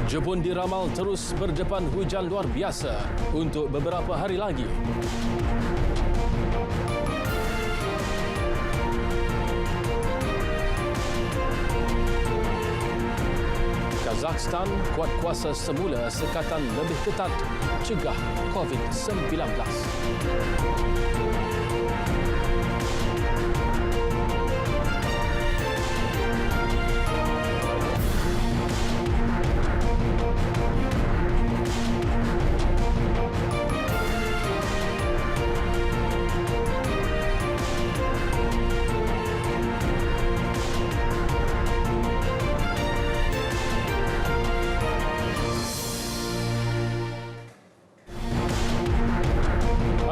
Jepun diramal terus berdepan hujan luar biasa untuk beberapa hari lagi. Kazakhstan kuat kuasa semula sekatan lebih ketat cegah COVID-19.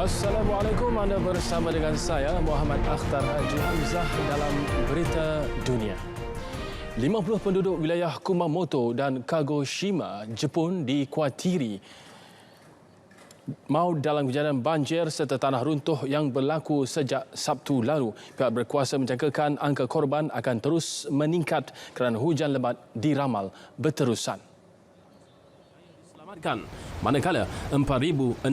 Assalamualaikum, anda bersama dengan saya Muhammad Akhtar Haji Hamzah dalam Berita Dunia. 50 penduduk wilayah Kumamoto dan Kagoshima, Jepun dikuatiri maut dalam kejadian banjir serta tanah runtuh yang berlaku sejak Sabtu lalu. Pihak berkuasa menjangkakan angka korban akan terus meningkat kerana hujan lebat diramal berterusan. Manakala 4,600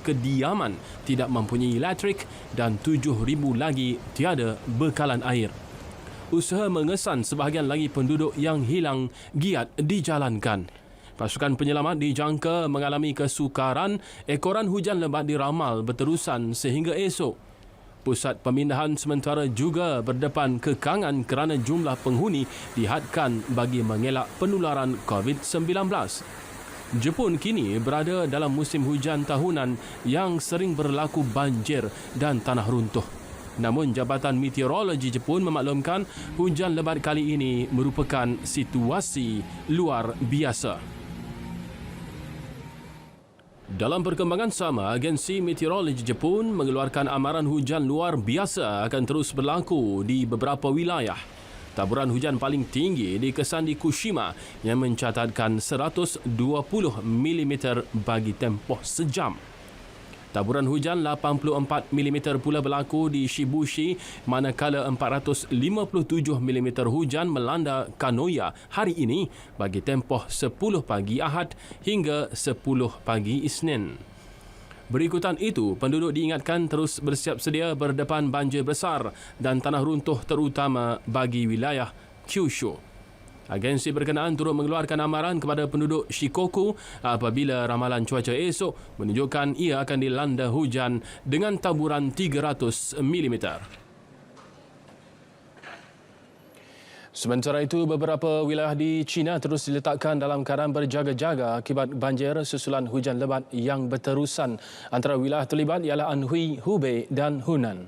kediaman tidak mempunyai elektrik dan 7,000 lagi tiada bekalan air. Usaha mengesan sebahagian lagi penduduk yang hilang giat dijalankan. Pasukan penyelamat dijangka mengalami kesukaran ekoran hujan lebat diramal berterusan sehingga esok. Pusat pemindahan sementara juga berdepan kekangan kerana jumlah penghuni dihadkan bagi mengelak penularan COVID-19. Jepun kini berada dalam musim hujan tahunan yang sering berlaku banjir dan tanah runtuh. Namun Jabatan Meteorologi Jepun memaklumkan hujan lebat kali ini merupakan situasi luar biasa. Dalam perkembangan sama, Agensi Meteorologi Jepun mengeluarkan amaran hujan luar biasa akan terus berlaku di beberapa wilayah. Taburan hujan paling tinggi dikesan di Kushima yang mencatatkan 120 mm bagi tempoh sejam. Taburan hujan 84 mm pula berlaku di Shibushi manakala 457 mm hujan melanda Kanoya hari ini bagi tempoh 10 pagi Ahad hingga 10 pagi Isnin. Berikutan itu, penduduk diingatkan terus bersiap sedia berdepan banjir besar dan tanah runtuh terutama bagi wilayah Kyushu. Agensi berkenaan turut mengeluarkan amaran kepada penduduk Shikoku apabila ramalan cuaca esok menunjukkan ia akan dilanda hujan dengan taburan 300 mm. Sementara itu, beberapa wilayah di China terus diletakkan dalam keadaan berjaga-jaga akibat banjir susulan hujan lebat yang berterusan. Antara wilayah terlibat ialah Anhui, Hubei dan Hunan.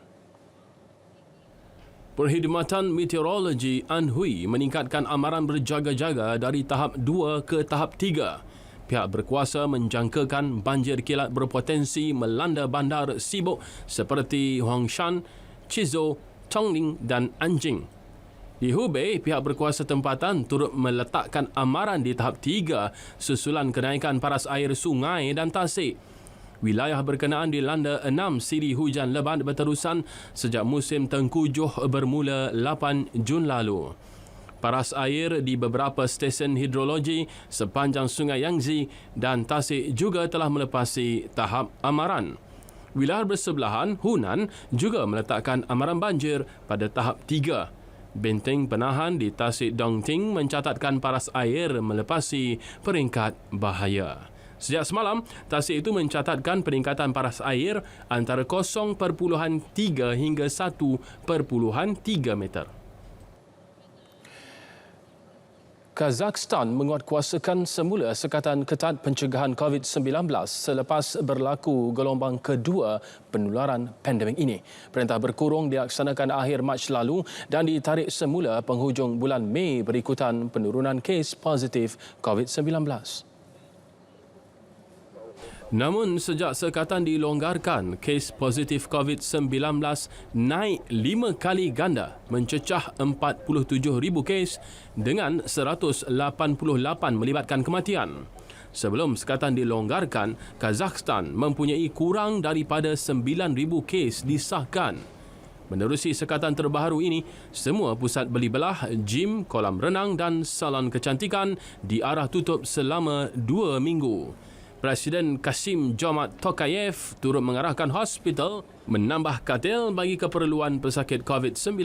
Perkhidmatan Meteorologi Anhui meningkatkan amaran berjaga-jaga dari tahap 2 ke tahap 3. Pihak berkuasa menjangkakan banjir kilat berpotensi melanda bandar sibuk seperti Huangshan, Chizhou, Chongqing dan Anjing. Di Hubei, pihak berkuasa tempatan turut meletakkan amaran di tahap 3 susulan kenaikan paras air sungai dan tasik. Wilayah berkenaan dilanda 6 siri hujan lebat berterusan sejak musim tengkujuh bermula 8 Jun lalu. Paras air di beberapa stesen hidrologi sepanjang Sungai Yangtze dan Tasik juga telah melepasi tahap amaran. Wilayah bersebelahan, Hunan, juga meletakkan amaran banjir pada tahap 3. Benteng penahan di Tasik Dongting mencatatkan paras air melepasi peringkat bahaya. Sejak semalam, tasik itu mencatatkan peningkatan paras air antara 0.3 hingga 1.3 meter. Kazakhstan menguatkuasakan semula sekatan ketat pencegahan COVID-19 selepas berlaku gelombang kedua penularan pandemik ini. Perintah berkurung dilaksanakan akhir Mac lalu dan ditarik semula penghujung bulan Mei berikutan penurunan kes positif COVID-19. Namun sejak sekatan dilonggarkan, kes positif COVID-19 naik 5 kali ganda mencecah 47,000 kes dengan 188 melibatkan kematian. Sebelum sekatan dilonggarkan, Kazakhstan mempunyai kurang daripada 9,000 kes disahkan. Menerusi sekatan terbaru ini, semua pusat beli belah, gym, kolam renang dan salon kecantikan diarah tutup selama 2 minggu. Presiden Kasim Jomart Tokayev turut mengarahkan hospital menambah katil bagi keperluan pesakit COVID-19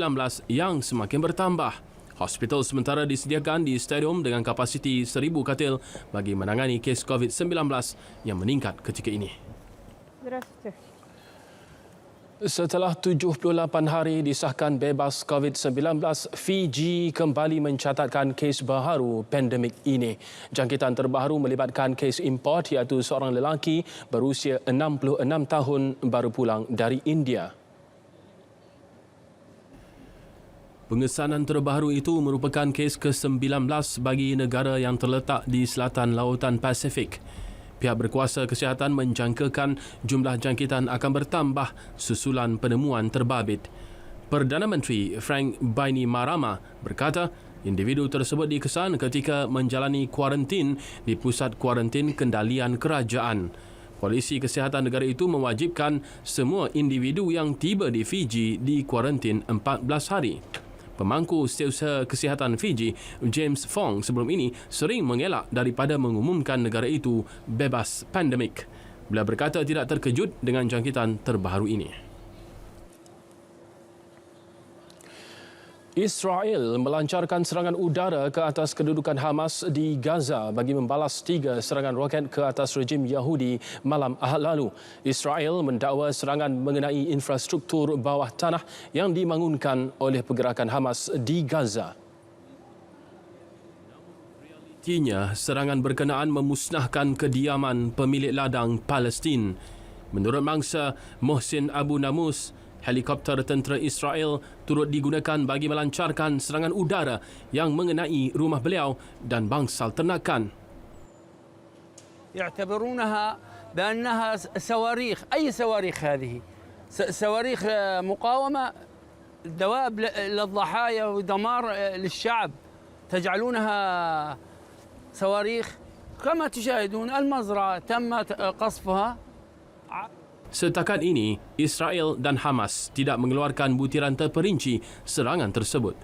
yang semakin bertambah. Hospital sementara disediakan di stadium dengan kapasiti 1,000 katil bagi menangani kes COVID-19 yang meningkat ketika ini. Setelah 78 hari disahkan bebas COVID-19, Fiji kembali mencatatkan kes baharu pandemik ini. Jangkitan terbaru melibatkan kes import iaitu seorang lelaki berusia 66 tahun baru pulang dari India. Pengesanan terbaru itu merupakan kes ke-19 bagi negara yang terletak di selatan Lautan Pasifik. Pihak berkuasa kesihatan menjangkakan jumlah jangkitan akan bertambah susulan penemuan terbabit. Perdana Menteri Frank Bainimarama berkata individu tersebut dikesan ketika menjalani kuarantin di pusat kuarantin kendalian kerajaan. Polisi kesihatan negara itu mewajibkan semua individu yang tiba di Fiji di kuarantin 14 hari. Pemangku Setiausaha Kesihatan Fiji, James Fong, sebelum ini sering mengelak daripada mengumumkan negara itu bebas pandemik. Beliau berkata tidak terkejut dengan jangkitan terbaru ini. Israel melancarkan serangan udara ke atas kedudukan Hamas di Gaza bagi membalas 3 serangan roket ke atas rejim Yahudi malam Ahad lalu. Israel mendakwa serangan mengenai infrastruktur bawah tanah yang dibangunkan oleh pergerakan Hamas di Gaza. Realitinya, serangan berkenaan memusnahkan kediaman pemilik ladang Palestin. Menurut mangsa Mohsin Abu Namus, helikopter tentera Israel turut digunakan bagi melancarkan serangan udara yang mengenai rumah beliau dan bangsal ternakan. يعتبرونها بأنها صواريخ، أي صواريخ هذه؟ صواريخ مقاومة، دواب للضحايا ودمار للشعب، تجعلونها صواريخ. كما تشاهدون المزرعة تم قصفها. Setakat ini, Israel dan Hamas tidak mengeluarkan butiran terperinci serangan tersebut.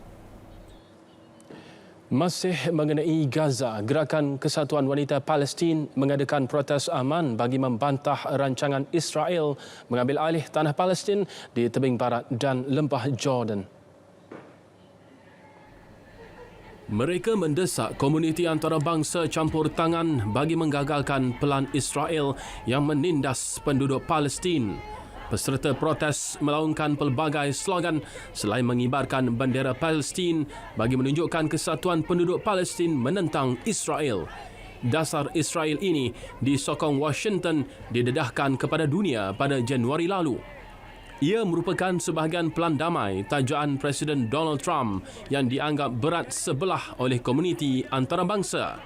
Masih mengenai Gaza, Gerakan Kesatuan Wanita Palestin mengadakan protes aman bagi membantah rancangan Israel mengambil alih tanah Palestin di tebing barat dan lembah Jordan. Mereka mendesak komuniti antarabangsa campur tangan bagi menggagalkan pelan Israel yang menindas penduduk Palestin. Peserta protes melaungkan pelbagai slogan selain mengibarkan bendera Palestin bagi menunjukkan kesatuan penduduk Palestin menentang Israel. Dasar Israel ini disokong Washington didedahkan kepada dunia pada Januari lalu. Ia merupakan sebahagian pelan damai tajaan Presiden Donald Trump yang dianggap berat sebelah oleh komuniti antarabangsa.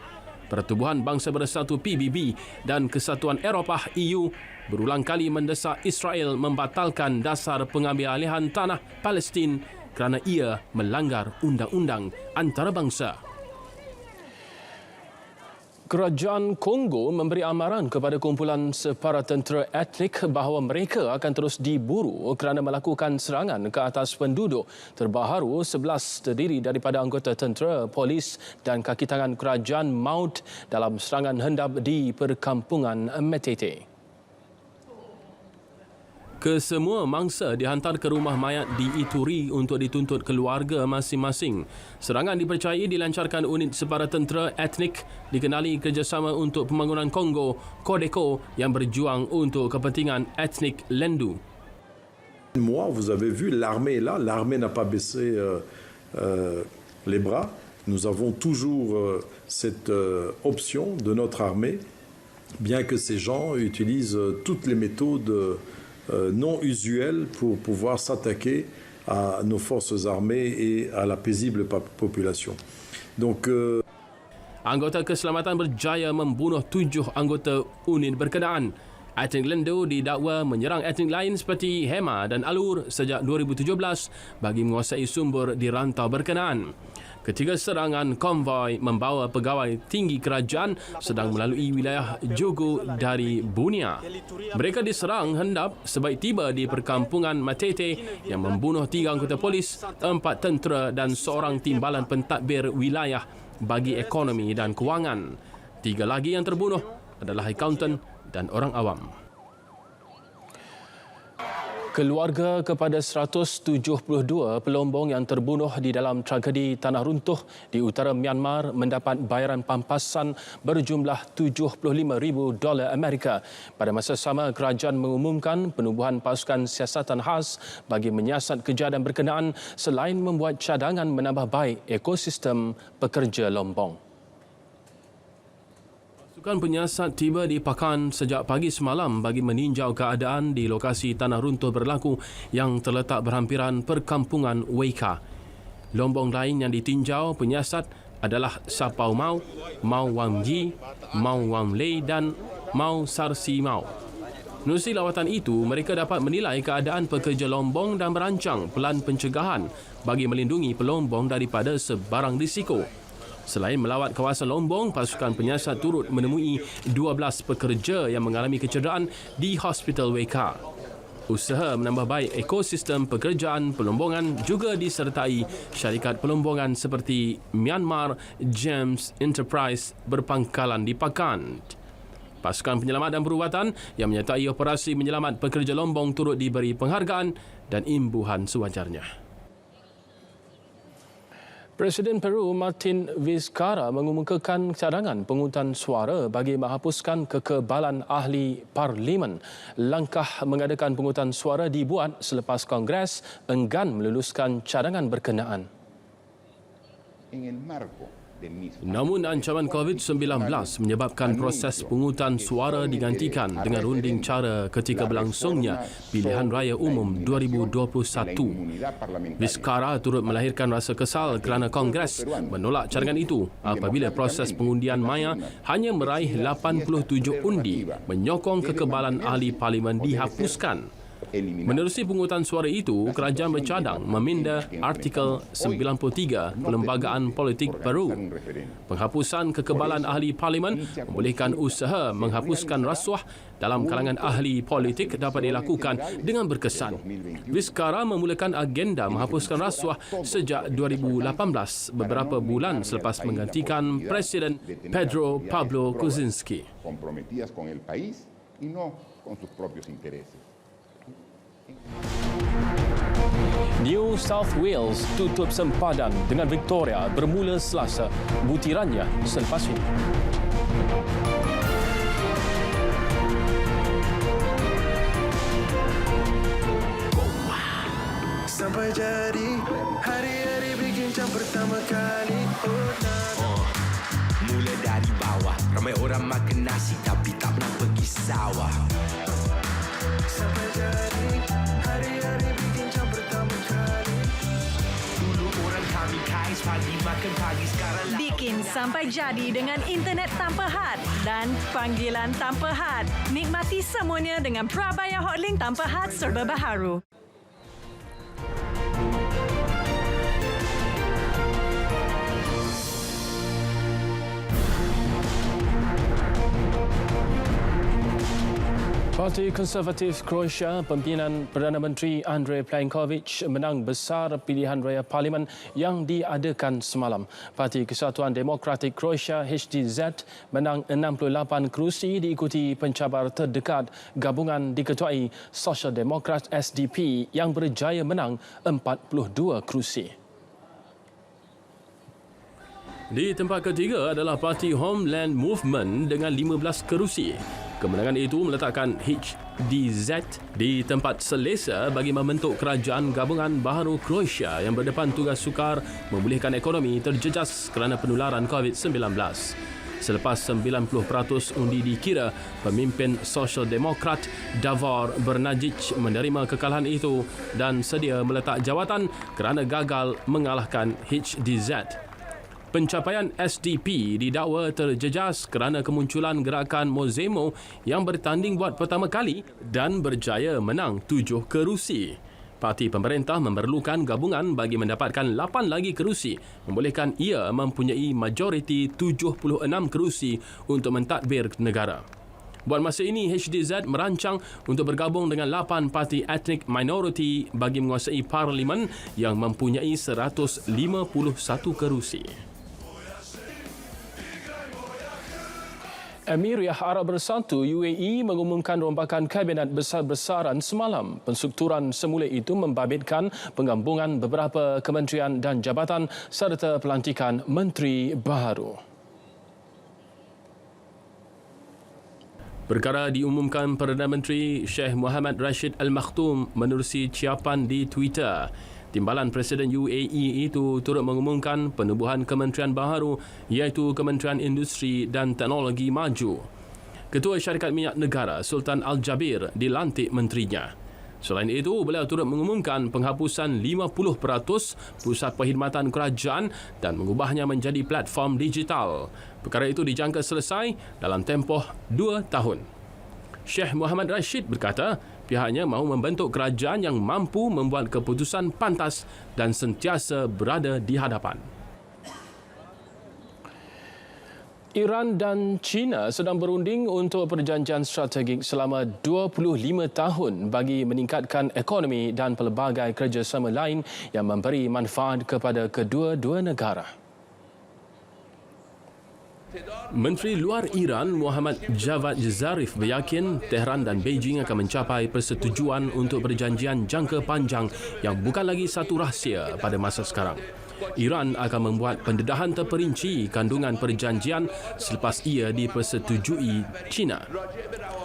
Pertubuhan Bangsa Bersatu PBB dan Kesatuan Eropah EU berulang kali mendesak Israel membatalkan dasar pengambilalihan tanah Palestin kerana ia melanggar undang-undang antarabangsa. Kerajaan Kongo memberi amaran kepada kumpulan separa tentera etnik bahawa mereka akan terus diburu kerana melakukan serangan ke atas penduduk. Terbaharu 11 terdiri daripada anggota tentera, polis dan kaki tangan kerajaan maut dalam serangan hendap di perkampungan Metete. Kesemua mangsa dihantar ke rumah mayat di Ituri untuk dituntut keluarga masing-masing. Serangan dipercayai dilancarkan unit separa tentera etnik dikenali Kerjasama untuk Pembangunan Kongo, Codeco, yang berjuang untuk kepentingan etnik Lendu. Moi, vous avez vu, l'armée est là. L'armée n'a pas baissé les bras. Nous avons toujours cette option de notre armée, bien que ces gens utilisent toutes les méthodes non usuelles pour pouvoir s'attaquer à nos forces armées et à la paisible population. Donc, anggota keselamatan berjaya membunuh 7 anggota unit berkenaan. Etnik Lendu didakwa menyerang etnik lain seperti Hema dan Alur sejak 2017 bagi menguasai sumber di rantau berkenaan. Ketiga serangan konvoi membawa pegawai tinggi kerajaan sedang melalui wilayah Jogo dari Bunia. Mereka diserang hendap sebaik tiba di perkampungan Matete yang membunuh 3 anggota polis, 4 tentera dan seorang timbalan pentadbir wilayah bagi ekonomi dan kewangan. 3 lagi yang terbunuh adalah akaunten dan orang awam. Keluarga kepada 172 pelombong yang terbunuh di dalam tragedi tanah runtuh di utara Myanmar mendapat bayaran pampasan berjumlah $75,000 Amerika. Pada masa sama, kerajaan mengumumkan penubuhan pasukan siasatan khas bagi menyiasat kejadian berkenaan selain membuat cadangan menambah baik ekosistem pekerja Lombong. Pasukan penyiasat tiba di Pakan sejak pagi semalam bagi meninjau keadaan di lokasi tanah runtuh berlaku yang terletak berhampiran perkampungan Weika. Lombong lain yang ditinjau penyiasat adalah Sapau Mau, Mau Wam Ji, Mau Wam Lei dan Mau Sarsi Mau. Menerusi lawatan itu, mereka dapat menilai keadaan pekerja Lombong dan merancang pelan pencegahan bagi melindungi pelombong daripada sebarang risiko. Selain melawat kawasan Lombong, pasukan penyiasat turut menemui 12 pekerja yang mengalami kecederaan di Hospital Weika. Usaha menambah baik ekosistem pekerjaan pelombongan juga disertai syarikat pelombongan seperti Myanmar Gems Enterprise berpangkalan di Pakan. Pasukan penyelamat dan perubatan yang menyertai operasi menyelamat pekerja Lombong turut diberi penghargaan dan imbuhan sewajarnya. Presiden Peru Martin Vizcarra mengemukakan cadangan pengungutan suara bagi menghapuskan kekebalan ahli parlimen. Langkah mengadakan pengungutan suara dibuat selepas Kongres enggan meluluskan cadangan berkenaan. Namun ancaman COVID-19 menyebabkan proses pengungutan suara digantikan dengan runding cara ketika berlangsungnya Pilihan Raya Umum 2021. Vizcarra turut melahirkan rasa kesal kerana Kongres menolak cadangan itu apabila proses pengundian maya hanya meraih 87 undi menyokong kekebalan ahli parlimen dihapuskan. Menerusi pungutan suara itu, kerajaan bercadang meminda Artikel 93 Perlembagaan Politik Peru. Penghapusan kekebalan ahli parlimen membolehkan usaha menghapuskan rasuah dalam kalangan ahli politik dapat dilakukan dengan berkesan. Vizcarra memulakan agenda menghapuskan rasuah sejak 2018, beberapa bulan selepas menggantikan Presiden Pedro Pablo Kuczynski. New South Wales tutup sempadan dengan Victoria bermula Selasa. Butirannya selepas ini. Sampai jadi hari-hari bikin jam pertama kali. Mula dari bawah, ramai orang makan nasi tapi tak pernah pergi sawah. Sampai jadi hari-hari bikin jam pertama kali. Dulu orang kami kais pagi makan pagi, sekarang bikin sampai jadi dengan internet tanpa had dan panggilan tanpa had. Nikmati semuanya dengan Prabaya Hotlink tanpa had serba baharu. Parti Konservatif Croatia, pimpinan Perdana Menteri Andrej Plenković menang besar pilihan raya parlimen yang diadakan semalam. Parti Kesatuan Demokratik Croatia HDZ menang 68 kerusi diikuti pencabar terdekat gabungan diketuai Social Democrat SDP yang berjaya menang 42 kerusi. Di tempat ketiga adalah Parti Homeland Movement dengan 15 kerusi. Kemenangan itu meletakkan HDZ di tempat selesa bagi membentuk kerajaan gabungan baharu Croatia yang berdepan tugas sukar memulihkan ekonomi terjejas kerana penularan COVID-19. Selepas 90% undi dikira, pemimpin Social Democrat Davor Bernajic menerima kekalahan itu dan sedia meletak jawatan kerana gagal mengalahkan HDZ. Pencapaian SDP didakwa terjejas kerana kemunculan gerakan Mozemo yang bertanding buat pertama kali dan berjaya menang 7 kerusi. Parti pemerintah memerlukan gabungan bagi mendapatkan 8 lagi kerusi, membolehkan ia mempunyai majoriti 76 kerusi untuk mentadbir negara. Buat masa ini, HDZ merancang untuk bergabung dengan 8 parti etnik minoriti bagi menguasai parlimen yang mempunyai 151 kerusi. Emiriyah Arab Bersatu UAE mengumumkan rombakan kabinet besar-besaran semalam. Penstrukturan semula itu membabitkan penggabungan beberapa kementerian dan jabatan serta pelantikan menteri baru. Perkara diumumkan Perdana Menteri Sheikh Mohammed Rashid Al Maktoum menerusi ciapan di Twitter. Timbalan Presiden UAE itu turut mengumumkan penubuhan kementerian baharu iaitu Kementerian Industri dan Teknologi Maju. Ketua Syarikat Minyak Negara Sultan Al Jaber dilantik menterinya. Selain itu, beliau turut mengumumkan penghapusan 50% pusat perkhidmatan kerajaan dan mengubahnya menjadi platform digital. Perkara itu dijangka selesai dalam tempoh 2 tahun. Sheikh Mohammed Rashid berkata, pihaknya mahu membentuk kerajaan yang mampu membuat keputusan pantas dan sentiasa berada di hadapan. Iran dan China sedang berunding untuk perjanjian strategik selama 25 tahun bagi meningkatkan ekonomi dan pelbagai kerjasama lain yang memberi manfaat kepada kedua-dua negara. Menteri Luar Iran Muhammad Javad Zarif beryakin Tehran dan Beijing akan mencapai persetujuan untuk perjanjian jangka panjang yang bukan lagi satu rahsia pada masa sekarang. Iran akan membuat pendedahan terperinci kandungan perjanjian selepas ia dipersetujui China.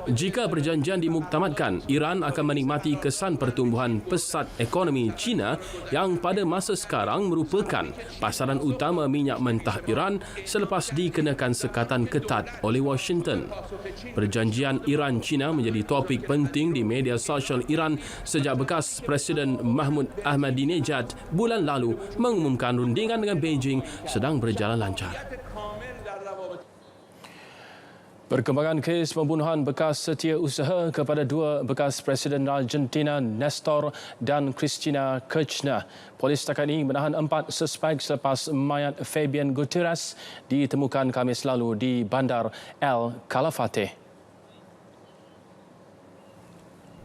Jika perjanjian dimuktamadkan, Iran akan menikmati kesan pertumbuhan pesat ekonomi China yang pada masa sekarang merupakan pasaran utama minyak mentah Iran selepas dikenakan sekatan ketat oleh Washington. Perjanjian Iran-China menjadi topik penting di media sosial Iran sejak bekas Presiden Mahmud Ahmadinejad bulan lalu mengumumkan rundingan dengan Beijing sedang berjalan lancar. Perkembangan kes pembunuhan bekas setiausaha kepada dua bekas Presiden Argentina Nestor dan Cristina Kirchner. Polis setakat ini menahan 4 suspek selepas mayat Fabian Gutierrez ditemukan Khamis lalu di bandar El Calafate.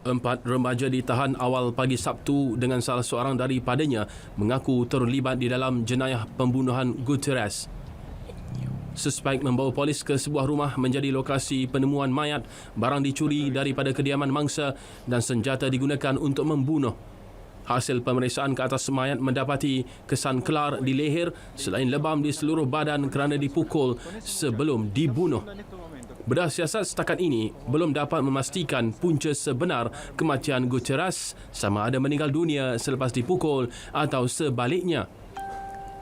4 remaja ditahan awal pagi Sabtu dengan salah seorang daripadanya mengaku terlibat di dalam jenayah pembunuhan Gutierrez. Suspek membawa polis ke sebuah rumah menjadi lokasi penemuan mayat, barang dicuri daripada kediaman mangsa dan senjata digunakan untuk membunuh. Hasil pemeriksaan ke atas mayat mendapati kesan kelar di leher selain lebam di seluruh badan kerana dipukul sebelum dibunuh. Berdasar setakat ini, belum dapat memastikan punca sebenar kematian Gutierrez sama ada meninggal dunia selepas dipukul atau sebaliknya.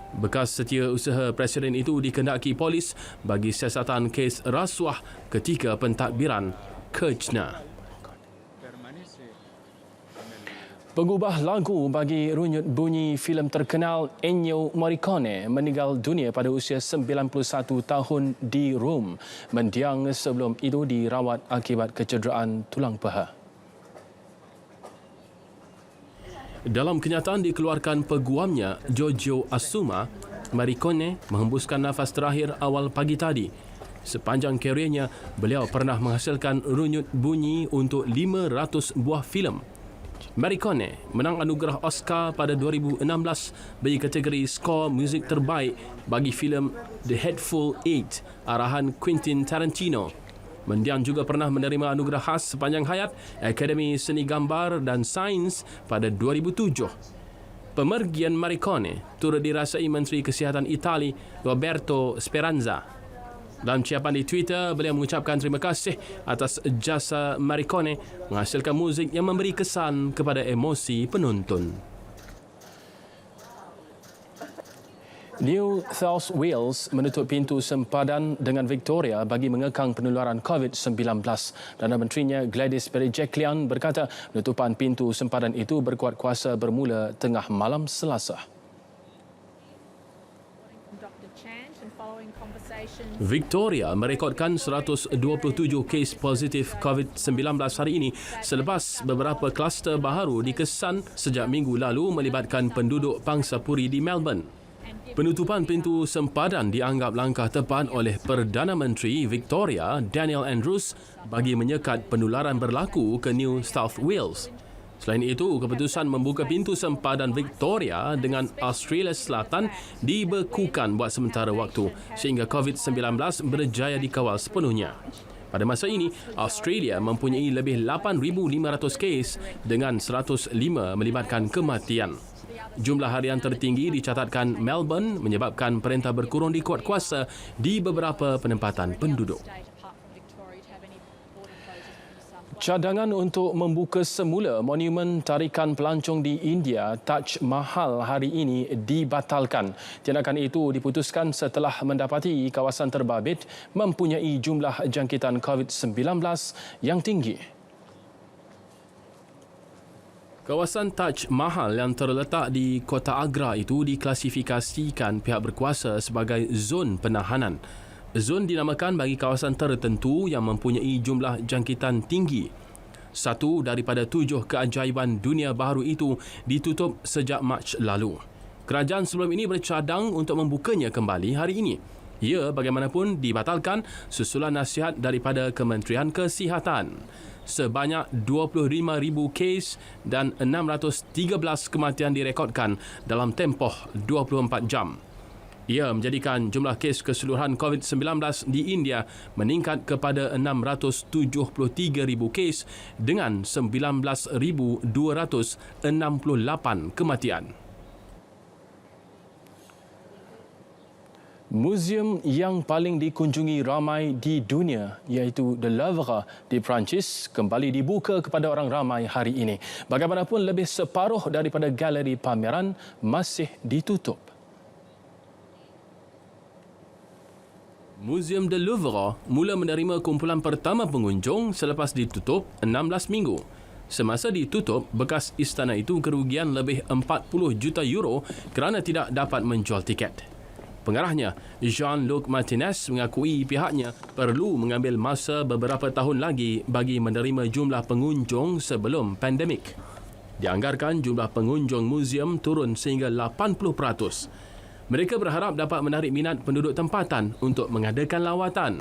Bekas setiausaha Presiden itu dikendaki polis bagi siasatan kes rasuah ketika pentadbiran Kirchner. Pengubah lagu bagi runyut bunyi filem terkenal Ennio Morricone meninggal dunia pada usia 91 tahun di Rom. Mendiang sebelum itu dirawat akibat kecederaan tulang paha. Dalam kenyataan dikeluarkan peguamnya, Giorgio Assuma, Morricone menghembuskan nafas terakhir awal pagi tadi. Sepanjang kariernya, beliau pernah menghasilkan runyut bunyi untuk 500 buah filem. Morricone menang anugerah Oscar pada 2016 bagi kategori skor muzik terbaik bagi filem The Hateful Eight arahan Quentin Tarantino. Mendiang juga pernah menerima anugerah khas sepanjang hayat Akademi Seni Gambar dan Sains pada 2007. Pemergian Morricone turut dirasai Menteri Kesihatan Itali Roberto Speranza. Dalam ciapan di Twitter, beliau mengucapkan terima kasih atas jasa Morricone menghasilkan muzik yang memberi kesan kepada emosi penonton. New South Wales menutup pintu sempadan dengan Victoria bagi mengekang penularan COVID-19. Perdana Menterinya Gladys Berejiklian berkata penutupan pintu sempadan itu berkuat kuasa bermula tengah malam Selasa. Victoria merekodkan 127 kes positif COVID-19 hari ini selepas beberapa kluster baharu dikesan sejak minggu lalu melibatkan penduduk Pangsapuri di Melbourne. Penutupan pintu sempadan dianggap langkah tepat oleh Perdana Menteri Victoria, Daniel Andrews, bagi menyekat penularan berlaku ke New South Wales. Selain itu, keputusan membuka pintu sempadan Victoria dengan Australia Selatan dibekukan buat sementara waktu sehingga COVID-19 berjaya dikawal sepenuhnya. Pada masa ini, Australia mempunyai lebih 8,500 kes dengan 105 melibatkan kematian. Jumlah harian tertinggi dicatatkan Melbourne menyebabkan perintah berkurung dikuat kuasa di beberapa penempatan penduduk. Cadangan untuk membuka semula monumen tarikan pelancong di India, Taj Mahal, hari ini dibatalkan. Tindakan itu diputuskan setelah mendapati kawasan terbabit mempunyai jumlah jangkitan COVID-19 yang tinggi. Kawasan Taj Mahal yang terletak di Kota Agra itu diklasifikasikan pihak berkuasa sebagai zon penahanan. Zon dinamakan bagi kawasan tertentu yang mempunyai jumlah jangkitan tinggi. Satu daripada 7 keajaiban dunia baharu itu ditutup sejak Mac lalu. Kerajaan sebelum ini bercadang untuk membukanya kembali hari ini. Ia bagaimanapun dibatalkan susulan nasihat daripada Kementerian Kesihatan. Sebanyak 25,000 kes dan 613 kematian direkodkan dalam tempoh 24 jam. Ia menjadikan jumlah kes keseluruhan COVID-19 di India meningkat kepada 673,000 kes dengan 19,268 kematian. Muzium yang paling dikunjungi ramai di dunia iaitu The Louvre di Perancis kembali dibuka kepada orang ramai hari ini. Bagaimanapun lebih separuh daripada galeri pameran masih ditutup. Muzium The Louvre mula menerima kumpulan pertama pengunjung selepas ditutup 16 minggu. Semasa ditutup, bekas istana itu kerugian lebih 40 juta euro kerana tidak dapat menjual tiket. Pengarahnya, Jean-Luc Martinez, mengakui pihaknya perlu mengambil masa beberapa tahun lagi bagi menerima jumlah pengunjung sebelum pandemik. Dianggarkan jumlah pengunjung muzium turun sehingga 80%. Mereka berharap dapat menarik minat penduduk tempatan untuk mengadakan lawatan.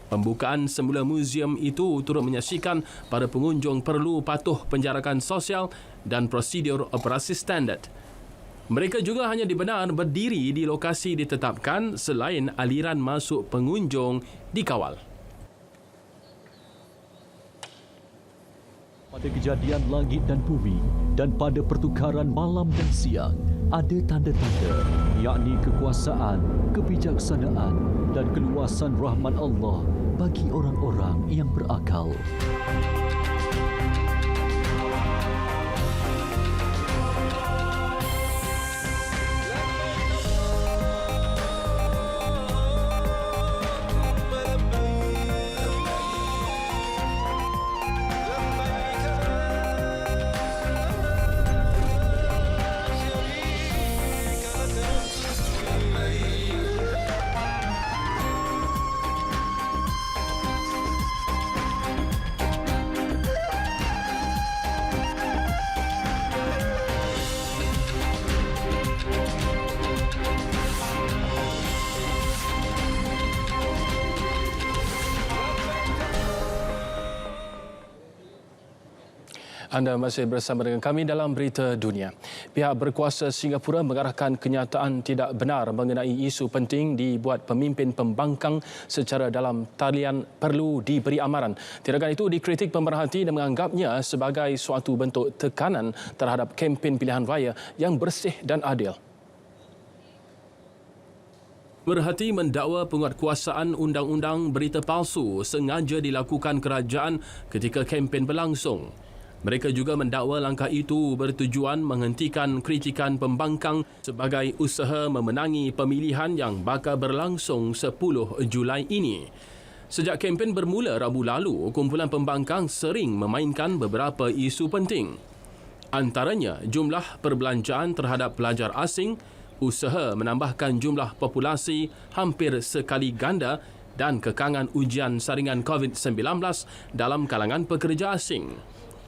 Pembukaan semula muzium itu turut menyaksikan para pengunjung perlu patuh penjarakan sosial dan prosedur operasi standard. Mereka juga hanya dibenar berdiri di lokasi ditetapkan selain aliran masuk pengunjung dikawal. Pada kejadian langit dan bumi dan pada pertukaran malam dan siang, ada tanda-tanda, yakni kekuasaan, kebijaksanaan dan keluasan rahmat Allah bagi orang-orang yang berakal. Anda masih bersama dengan kami dalam Berita Dunia. Pihak berkuasa Singapura mengarahkan kenyataan tidak benar mengenai isu penting dibuat pemimpin pembangkang secara dalam talian perlu diberi amaran. Tindakan itu dikritik pemerhati dan menganggapnya sebagai suatu bentuk tekanan terhadap kempen pilihan raya yang bersih dan adil. Pemerhati mendakwa penguatkuasaan undang-undang berita palsu sengaja dilakukan kerajaan ketika kempen berlangsung. Mereka juga mendakwa langkah itu bertujuan menghentikan kritikan pembangkang sebagai usaha memenangi pemilihan yang bakal berlangsung 10 Julai ini. Sejak kempen bermula Rabu lalu, kumpulan pembangkang sering memainkan beberapa isu penting. Antaranya jumlah perbelanjaan terhadap pelajar asing, usaha menambahkan jumlah populasi hampir sekali ganda dan kekangan ujian saringan COVID-19 dalam kalangan pekerja asing.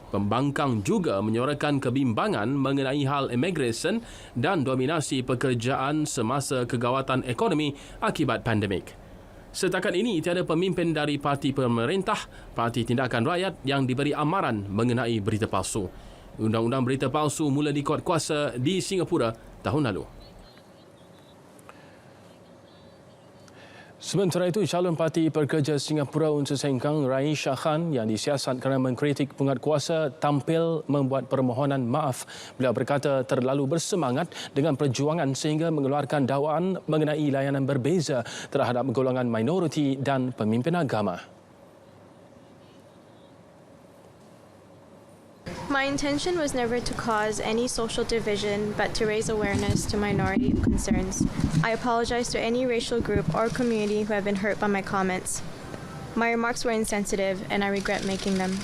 Pembangkang juga menyorakan kebimbangan mengenai hal imigresen dan dominasi pekerjaan semasa kegawatan ekonomi akibat pandemik. Setakat ini, tiada pemimpin dari parti pemerintah, Parti Tindakan Rakyat yang diberi amaran mengenai berita palsu. Undang-undang berita palsu mula dikuat kuasa di Singapura tahun lalu. Sementara itu, calon Parti Pekerja Singapura Unsur Sengkang Raisha Khan yang disiasat kerana mengkritik penguatkuasa tampil membuat permohonan maaf. Beliau berkata terlalu bersemangat dengan perjuangan sehingga mengeluarkan dakwaan mengenai layanan berbeza terhadap golongan minoriti dan pemimpin agama. My intention was never to cause any social division, but to raise awareness to minority concerns. I apologize to any racial group or community who have been hurt by my comments. My remarks were insensitive, and I regret making them.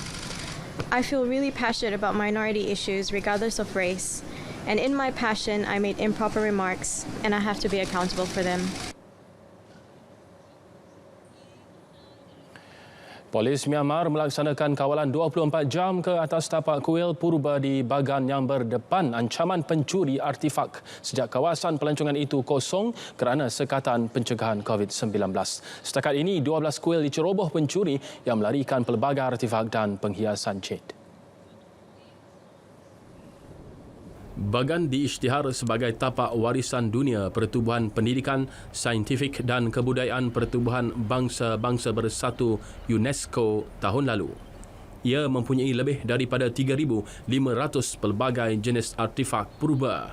I feel really passionate about minority issues, regardless of race. And in my passion, I made improper remarks, and I have to be accountable for them. Polis Myanmar melaksanakan kawalan 24 jam ke atas tapak kuil purba di bahagian yang berdepan ancaman pencuri artifak sejak kawasan pelancongan itu kosong kerana sekatan pencegahan COVID-19. Setakat ini, 12 kuil diceroboh pencuri yang melarikan pelbagai artifak dan penghiasan jade. Bagan diisytihar sebagai tapak warisan dunia Pertubuhan Pendidikan, Saintifik dan Kebudayaan Pertubuhan Bangsa-Bangsa Bersatu UNESCO tahun lalu. Ia mempunyai lebih daripada 3,500 pelbagai jenis artifak purba.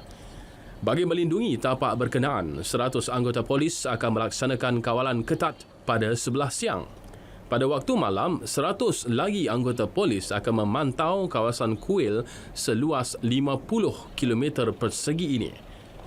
Bagi melindungi tapak berkenaan, 100 anggota polis akan melaksanakan kawalan ketat pada 11 siang. Pada waktu malam, 100 lagi anggota polis akan memantau kawasan kuil seluas 50 km persegi ini.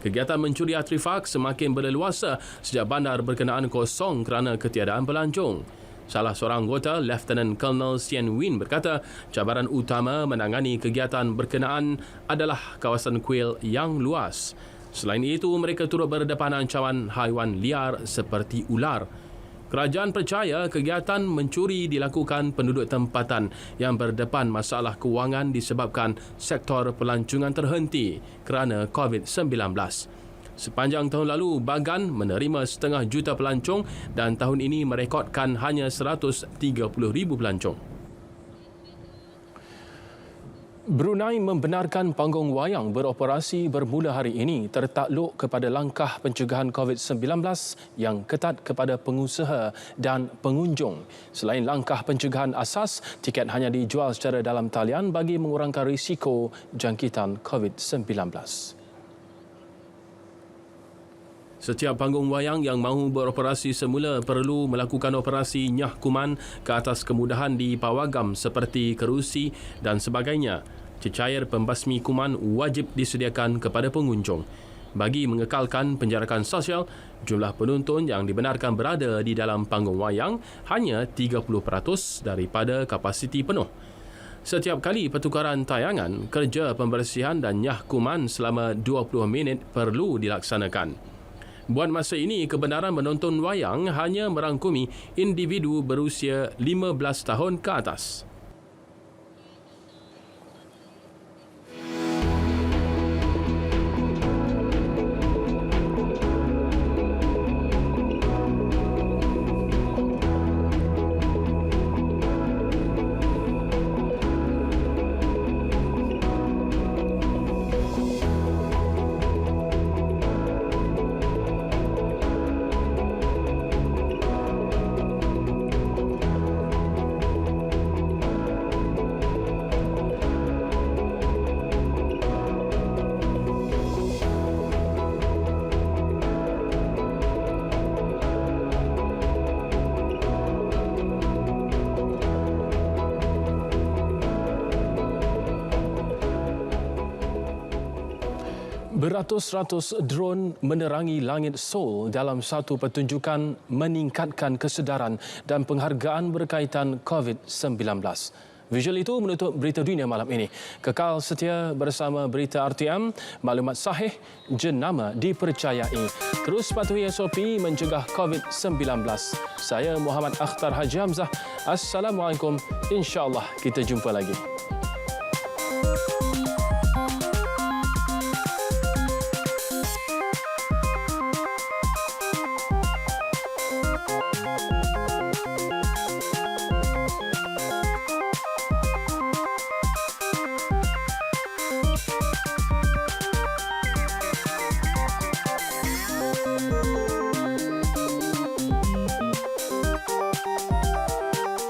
Kegiatan mencuri artifak semakin berleluasa sejak bandar berkenaan kosong kerana ketiadaan pelancong. Salah seorang anggota, Lieutenant Colonel Sian Win berkata, cabaran utama menangani kegiatan berkenaan adalah kawasan kuil yang luas. Selain itu, mereka turut berdepan ancaman haiwan liar seperti ular. Kerajaan percaya kegiatan mencuri dilakukan penduduk tempatan yang berdepan masalah kewangan disebabkan sektor pelancongan terhenti kerana COVID-19. Sepanjang tahun lalu, Bagan menerima 500,000 pelancong dan tahun ini merekodkan hanya 130,000 pelancong. Brunei membenarkan panggung wayang beroperasi bermula hari ini tertakluk kepada langkah pencegahan COVID-19 yang ketat kepada pengusaha dan pengunjung. Selain langkah pencegahan asas, tiket hanya dijual secara dalam talian bagi mengurangkan risiko jangkitan COVID-19. Setiap panggung wayang yang mahu beroperasi semula perlu melakukan operasi nyah kuman ke atas kemudahan di pawagam seperti kerusi dan sebagainya. Cecair pembasmi kuman wajib disediakan kepada pengunjung. Bagi mengekalkan penjarakan sosial, jumlah penonton yang dibenarkan berada di dalam panggung wayang hanya 30% daripada kapasiti penuh. Setiap kali pertukaran tayangan, kerja pembersihan dan nyah kuman selama 20 minit perlu dilaksanakan. Buat masa ini, kebenaran menonton wayang hanya merangkumi individu berusia 15 tahun ke atas. Beratus-ratus drone menerangi langit Seoul dalam satu pertunjukan meningkatkan kesedaran dan penghargaan berkaitan COVID-19. Visual itu menutup berita dunia malam ini. Kekal setia bersama berita RTM, maklumat sahih, jenama dipercayai. Terus patuhi SOP mencegah COVID-19. Saya Muhammad Akhtar Haji Hamzah. Assalamualaikum. InsyaAllah kita jumpa lagi.